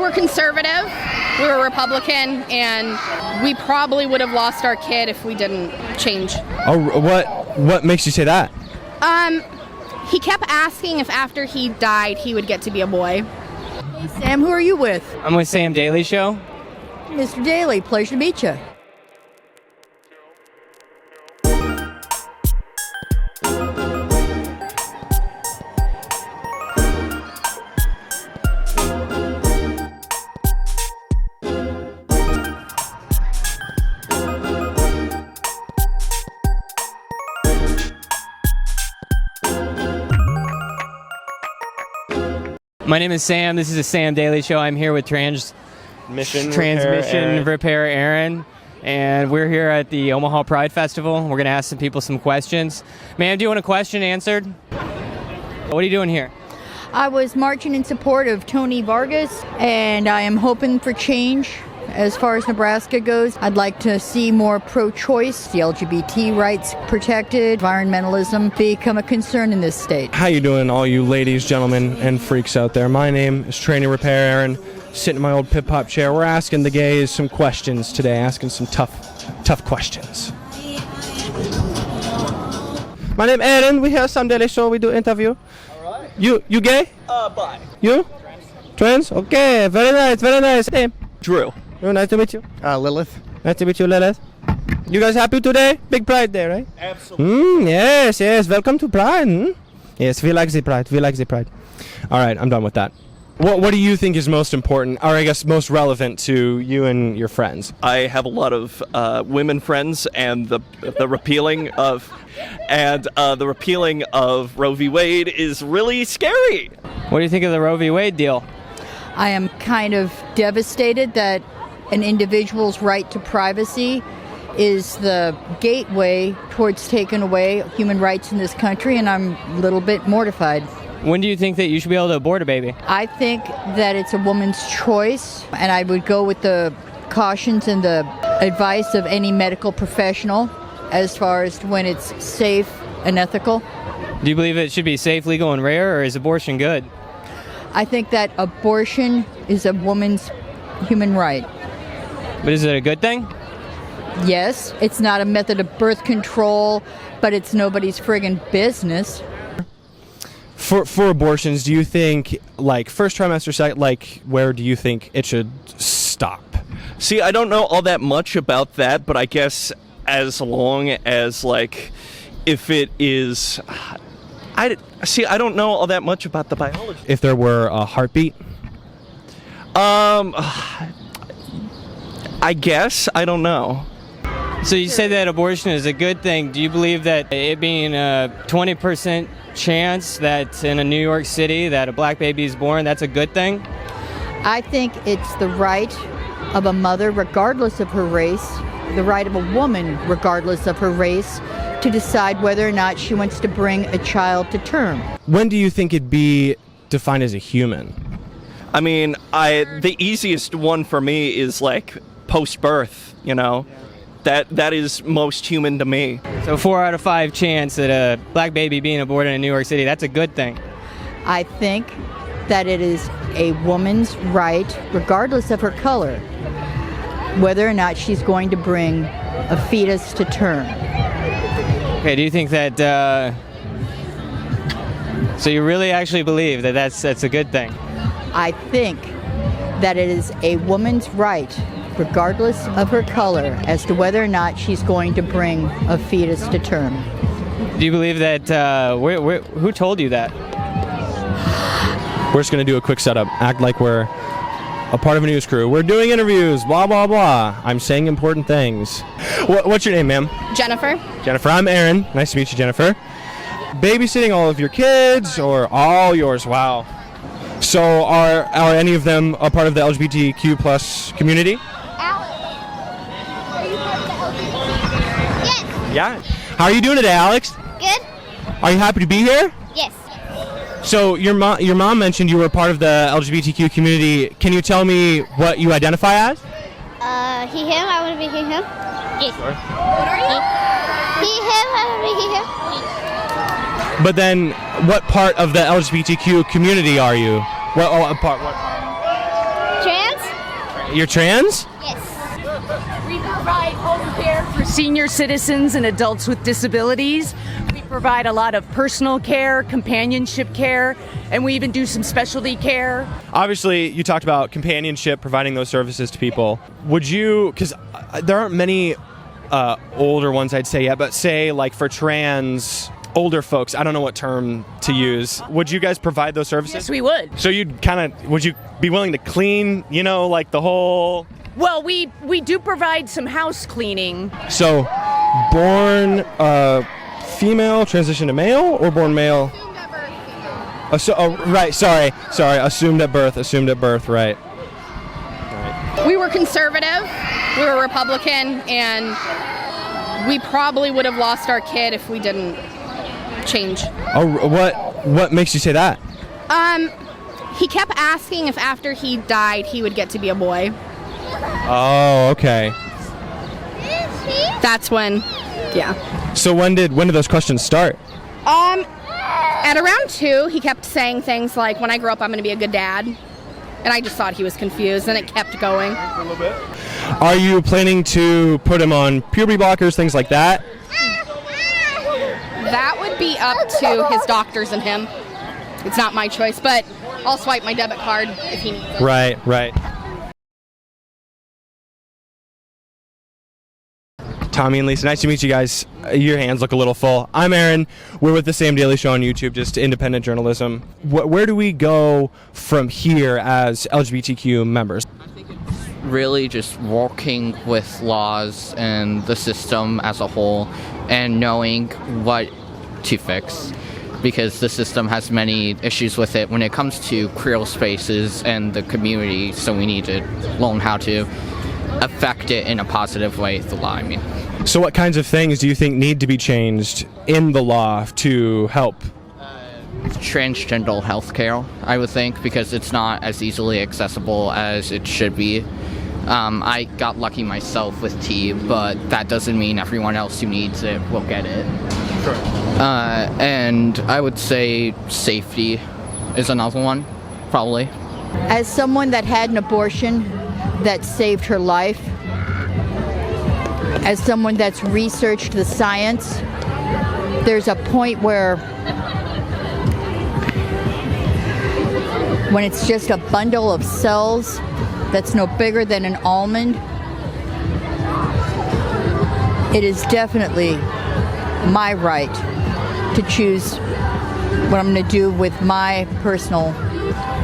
were conservative, we were Republican, and we probably would have lost our kid if we didn't change. Oh, what makes you say that? He kept asking if after he died he would get to be a boy. Hey, Sam, who are you with? I'm with Sam Daly Show. Mr. Daly, pleasure to meet you. My name is Sam. This is the Sam Daly Show. I'm here with Transmission Repair Aaron, and we're here at the Omaha Pride Festival. We're going to ask some people some questions. Ma'am, do you want a question answered? What are you doing here? I was marching in support of Tony Vargas, and I am hoping for change. As far as Nebraska goes, I'd like to see more pro-choice, the LGBT rights protected, environmentalism become a concern in this state. How you doing, all you ladies, gentlemen, and freaks out there? My name is Training Repair Aaron. Sitting in my old pip-pop chair. We're asking the gays some questions today, asking some tough questions. My name Aaron. We have Sam Daly Show. We do interview. All right. You gay? Bi. You? Trans? Okay, very nice, very nice. Name? Drew. Oh, nice to meet you. Lilith. Nice to meet you, Lilith. You guys happy today? Big Pride Day, right? Absolutely. Yes. Welcome to Pride. Yes, we like the Pride. All right, I'm done with that. What do you think is most important, or I guess most relevant to you and your friends? I have a lot of women friends, and the repealing of Roe v. Wade is really scary. What do you think of the Roe v. Wade deal? I am kind of devastated that an individual's right to privacy is the gateway towards taking away human rights in this country, and I'm a little bit mortified. When do you think that you should be able to abort a baby? I think that it's a woman's choice, and I would go with the cautions and the advice of any medical professional as far as when it's safe and ethical. Do you believe it should be safe, legal, and rare, or is abortion good? I think that abortion is a woman's human right. But is it a good thing? Yes, it's not a method of birth control, but it's nobody's friggin' business. For abortions, do you think, like, first trimester, where do you think it should stop? See, I don't know all that much about that, but I guess as long as, if it is... I don't know all that much about the biology. If there were a heartbeat? I guess. I don't know. So you say that abortion is a good thing. Do you believe that it being a 20% chance that in a New York City that a black baby is born, that's a good thing? I think it's the right of a mother, regardless of her race, the right of a woman, regardless of her race, to decide whether or not she wants to bring a child to term. When do you think it'd be defined as a human? I mean, the easiest one for me is post-birth, That is most human to me. So 4 out of 5 chance that a black baby being aborted in New York City, that's a good thing. I think that it is a woman's right, regardless of her color, whether or not she's going to bring a fetus to term. Okay, do you think that, so you really actually believe that that's a good thing? I think that it is a woman's right, regardless of her color, as to whether or not she's going to bring a fetus to term. Do you believe that, who told you that? We're just going to do a quick setup, act like we're a part of a news crew. We're doing interviews, blah, blah, blah. I'm saying important things. What's your name, ma'am? Jennifer. Jennifer, I'm Aaron. Nice to meet you, Jennifer. Babysitting all of your kids, or all yours? Wow. So are any of them a part of the LGBTQ plus community? Yes. Yeah. How are you doing today, Alex? Good. Are you happy to be here? Yes. So your mom mentioned you were part of the LGBTQ community. Can you tell me what you identify as? He, him. I want to be he, him. Yes. Sure. What are you? He, him. I want to be he, him. But then, what part of the LGBTQ community are you? What part? Trans. You're trans? Yes. We provide home care for senior citizens and adults with disabilities. We provide a lot of personal care, companionship care, and we even do some specialty care. Obviously, you talked about companionship, providing those services to people. Would you, because there aren't many older ones I'd say yet, but say like for trans older folks, I don't know what term to use. Would you guys provide those services? Yes, we would. So would you be willing to clean, like the whole... Well, we do provide some house cleaning. So, born female, transition to male, or born male? Right, sorry, assumed at birth, right. We were conservative, we were Republican, and we probably would have lost our kid if we didn't change. Oh, what makes you say that? He kept asking if after he died he would get to be a boy. Oh, okay. That's when, yeah. So when did those questions start? At around 2, he kept saying things like, when I grow up, I'm going to be a good dad. And I just thought he was confused, and it kept going. A little bit. Are you planning to put him on puberty blockers, things like that? That would be up to his doctors and him. It's not my choice, but I'll swipe my debit card if he needs it. Right. Tommy and Lisa, nice to meet you guys. Your hands look a little full. I'm Aaron. We're with the Sam Daily Show on YouTube, just independent journalism. Where do we go from here as LGBTQ members? I think it's really just working with laws and the system as a whole and knowing what to fix, because the system has many issues with it when it comes to queer spaces and the community, so we need to learn how to affect it in a positive way, the law, I mean. So what kinds of things do you think need to be changed in the law to help? Transgender healthcare, I would think, because it's not as easily accessible as it should be. I got lucky myself with T, but that doesn't mean everyone else who needs it will get it. Sure. And I would say safety is another one, probably. As someone that had an abortion that saved her life, as someone that's researched the science, there's a point where when it's just a bundle of cells that's no bigger than an almond, it is definitely my right to choose what I'm going to do with my personal...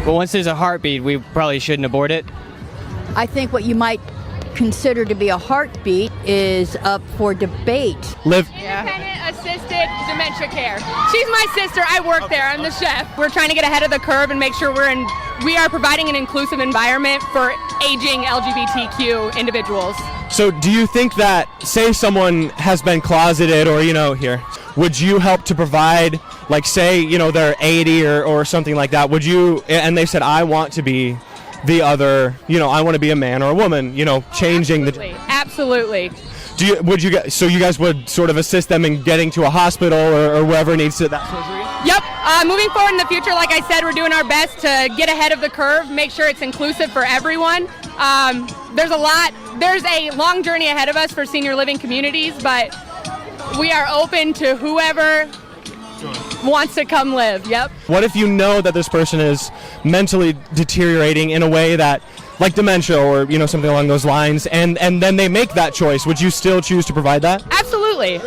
But once there's a heartbeat, we probably shouldn't abort it. I think what you might consider to be a heartbeat is up for debate. Liv. Independent assisted dementia care. She's my sister. I work there. I'm the chef. We're trying to get ahead of the curve and make sure we are providing an inclusive environment for aging LGBTQ individuals. So do you think that, say someone has been closeted or, here, would you help to provide, like, say, they're 80 or something like that, would you, and they said, I want to be the other, I want to be a man or a woman, changing Absolutely. So you guys would sort of assist them in getting to a hospital or wherever needs to that surgery? Yep. Moving forward in the future, like I said, we're doing our best to get ahead of the curve, make sure it's inclusive for everyone. There's a long journey ahead of us for senior living communities, but we are open to whoever wants to come live. Yep. What if you know that this person is mentally deteriorating in a way that, like dementia or something along those lines, and then they make that choice? Would you still choose to provide that? Absolutely.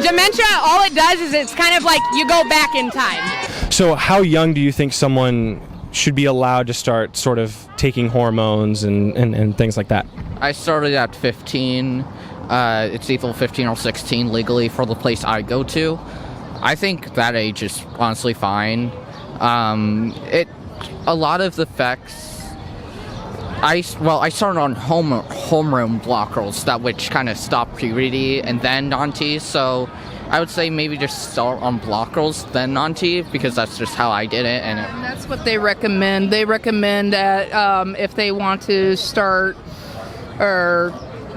Dementia, all it does is it's kind of like you go back in time. So how young do you think someone should be allowed to start sort of taking hormones and things like that? I started at 15. It's either 15 or 16 legally for the place I go to. I think that age is honestly fine. A lot of the effects. I started on hormone blockers that which kind of stop puberty and then non-T. So I would say maybe just start on blockers then non-T, because that's just how I did it. And that's what they recommend. They recommend that if they want to start, or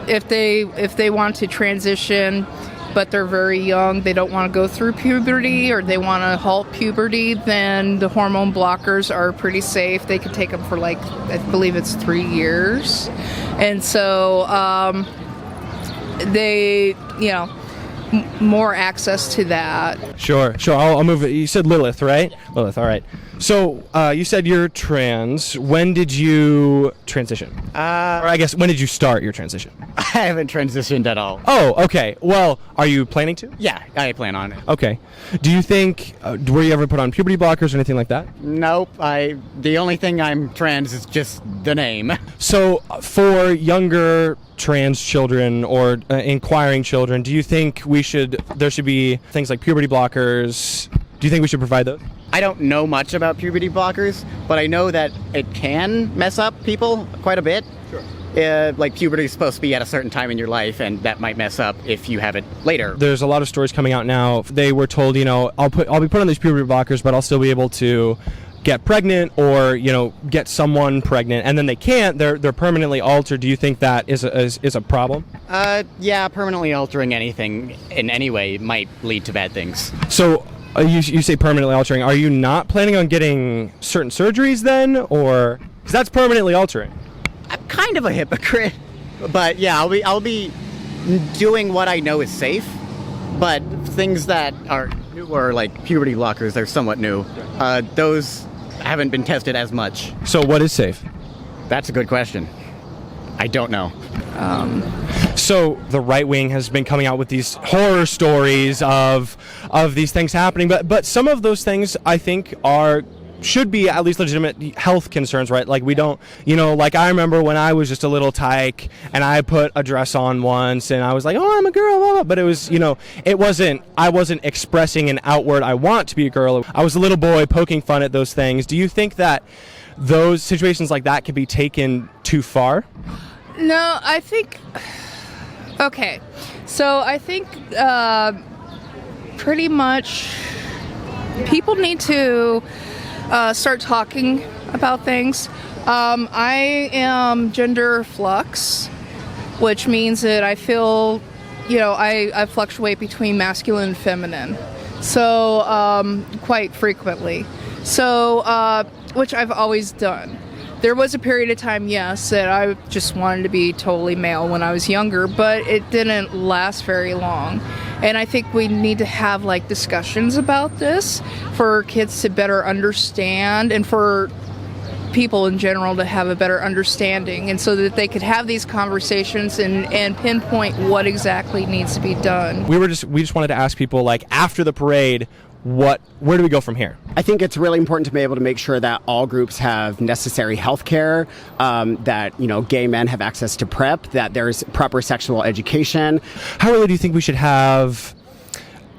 if they want to transition, but they're very young, they don't want to go through puberty, or they want to halt puberty, then the hormone blockers are pretty safe. They could take them for like, I believe it's 3 years. And so they, more access to that. Sure. I'll move it. You said Lilith, right? Lilith, all right. So you said you're trans. When did you transition? Or I guess, when did you start your transition? I haven't transitioned at all. Oh, okay. Well, are you planning to? Yeah, I plan on it. Okay. Do you think, were you ever put on puberty blockers or anything like that? Nope. The only thing I'm trans is just the name. So for younger trans children or inquiring children, do you think there should be things like puberty blockers? Do you think we should provide those? I don't know much about puberty blockers, but I know that it can mess up people quite a bit. Sure. Like puberty is supposed to be at a certain time in your life, and that might mess up if you have it later. There's a lot of stories coming out now. They were told, I'll be put on these puberty blockers, but I'll still be able to get pregnant or get someone pregnant, and then they can't. They're permanently altered. Do you think that is a problem? Yeah, permanently altering anything in any way might lead to bad things. So you say permanently altering. Are you not planning on getting certain surgeries then, or because that's permanently altering? I'm kind of a hypocrite, but yeah, I'll be doing what I know is safe. But things that are newer, like puberty blockers, they're somewhat new. Those haven't been tested as much. So what is safe? That's a good question. I don't know. So the right wing has been coming out with these horror stories of these things happening, but some of those things I think should be at least legitimate health concerns, right? Like we don't, like I remember when I was just a little tyke and I put a dress on once and I was like, oh, I'm a girl, blah, blah. But it was, I wasn't expressing an outward, I want to be a girl. I was a little boy poking fun at those things. Do you think that those situations like that can be taken too far? No, I think, okay. So I think pretty much people need to start talking about things. I am gender flux, which means that I feel, I fluctuate between masculine and feminine. So quite frequently. So, which I've always done. There was a period of time, yes, that I just wanted to be totally male when I was younger, but it didn't last very long. And I think we need to have discussions about this for kids to better understand and for people in general to have a better understanding, and so that they could have these conversations and pinpoint what exactly needs to be done. We just wanted to ask people, after the parade, where do we go from here? I think it's really important to be able to make sure that all groups have necessary health care, that, gay men have access to PrEP, that there's proper sexual education. How early do you think we should have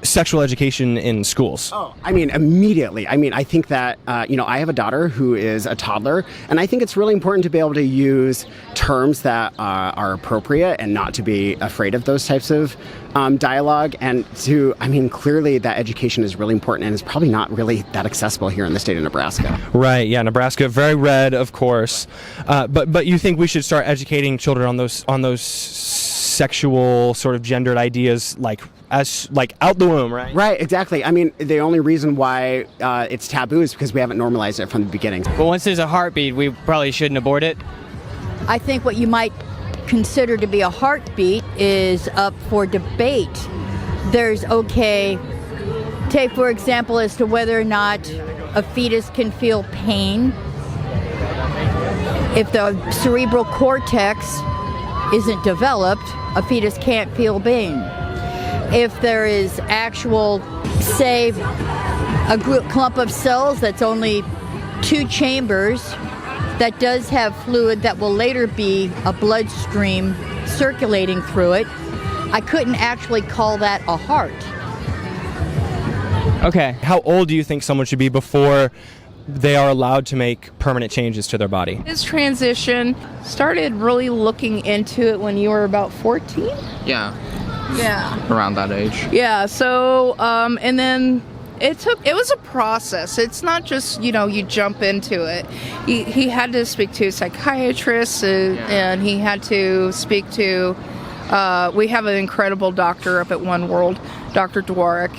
sexual education in schools? Oh, immediately. I think that, I have a daughter who is a toddler, and I think it's really important to be able to use terms that are appropriate and not to be afraid of those types of dialogue. And clearly that education is really important and is probably not really that accessible here in the state of Nebraska. Right, yeah, Nebraska, very red, of course. But you think we should start educating children on those sexual sort of gendered ideas out the womb, right? Right, exactly. The only reason why it's taboo is because we haven't normalized it from the beginning. But once there's a heartbeat, we probably shouldn't abort it. I think what you might consider to be a heartbeat is up for debate. There's take for example as to whether or not a fetus can feel pain. If the cerebral cortex isn't developed, a fetus can't feel pain. If there is actual, say, a clump of cells that's only 2 chambers that does have fluid that will later be a bloodstream circulating through it, I couldn't actually call that a heart. Okay. How old do you think someone should be before they are allowed to make permanent changes to their body? This transition started really looking into it when you were about 14? Yeah. Yeah. Around that age. Yeah, so, and then it was a process. It's not just, you jump into it. He had to speak to a psychiatrist and he had to speak to We have an incredible doctor up at One World, Dr. Dworak.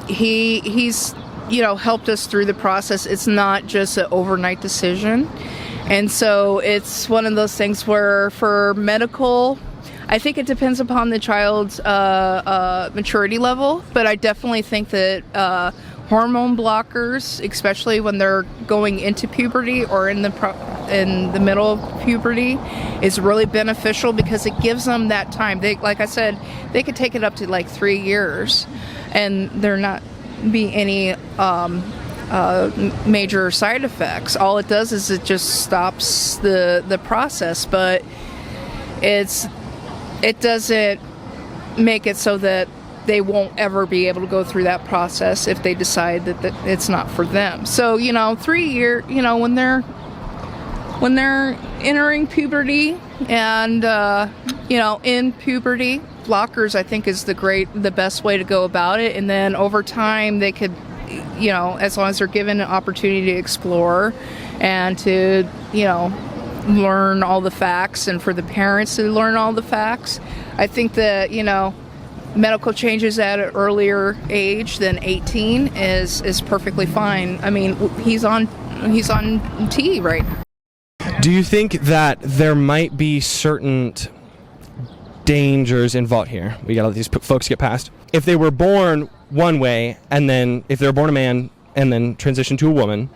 He's helped us through the process. It's not just an overnight decision. And so it's one of those things where for medical, I think it depends upon the child's maturity level, but I definitely think that hormone blockers, especially when they're going into puberty or in the middle of puberty, is really beneficial because it gives them that time. Like I said, they could take it up to like 3 years, and there not be any major side effects. All it does is it just stops the process, but it doesn't make it so that they won't ever be able to go through that process if they decide that it's not for them. So 3 year, when they're entering puberty and in puberty, blockers I think is the best way to go about it. And then over time they could, as long as they're given an opportunity to explore and to learn all the facts, and for the parents to learn all the facts, I think that medical changes at an earlier age than 18 is perfectly fine. I mean, he's on T right now. Do you think that there might be certain dangers involved here we got to let these folks get past? If they were born one way, and then if they were born a man and then transitioned to a woman,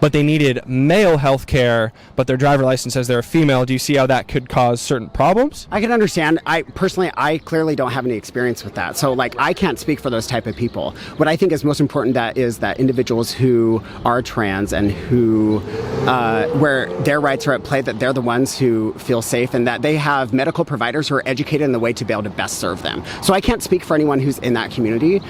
but they needed male health care, but their driver license says they're a female, do you see how that could cause certain problems? I can understand. I clearly don't have any experience with that. So I can't speak for those type of people. What I think is most important is that individuals who are trans and who, where their rights are at play, that they're the ones who feel safe and that they have medical providers who are educated in the way to be able to best serve them. So I can't speak for anyone who's in that community,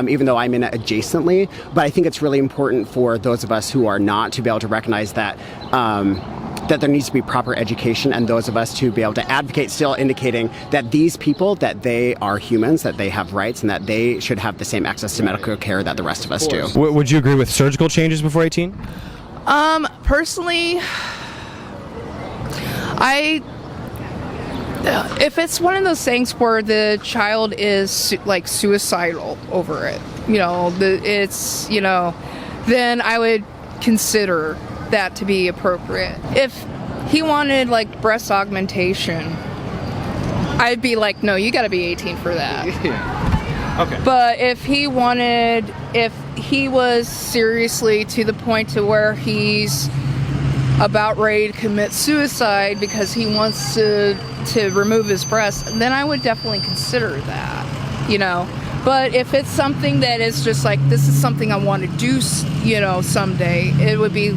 even though I'm in it adjacently, but I think it's really important for those of us who are not to be able to recognize that that there needs to be proper education, and those of us to be able to advocate, still indicating that these people, that they are humans, that they have rights, and that they should have the same access to medical care that the rest of us do. Would you agree with surgical changes before 18? Personally, if it's one of those things where the child is suicidal over it, then I would consider that to be appropriate. If he wanted breast augmentation, I'd be like, no, you got to be 18 for that. Okay. But if he was seriously to the point to where he's about ready to commit suicide because he wants to remove his breast, then I would definitely consider that, But if it's something that is just this is something I want to do, someday, it would be,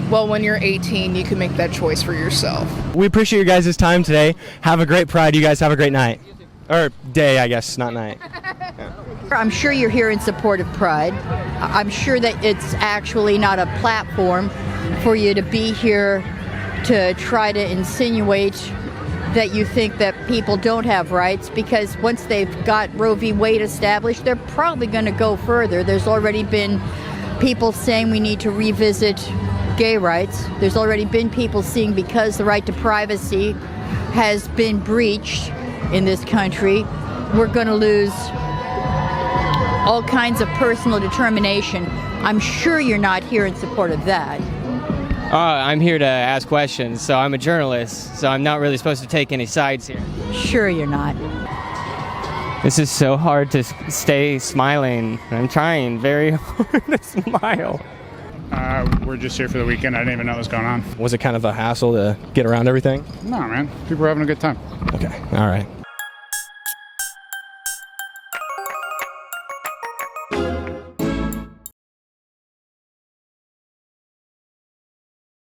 well, when you're 18, you can make that choice for yourself. We appreciate your guys' time today. Have a great Pride. You guys have a great night. Or day, I guess, not night. Yeah. I'm sure you're here in support of Pride. I'm sure that it's actually not a platform for you to be here to try to insinuate that you think that people don't have rights, because once they've got Roe v. Wade established, they're probably going to go further. There's already been people saying we need to revisit gay rights. There's already been people saying because the right to privacy has been breached in this country, we're going to lose all kinds of personal determination. I'm sure you're not here in support of that. I'm here to ask questions, so I'm a journalist, so I'm not really supposed to take any sides here. Sure you're not. This is so hard to stay smiling. I'm trying very hard to smile. We're just here for the weekend. I didn't even know what was going on. Was it kind of a hassle to get around everything? No, man. People are having a good time. Okay. All right.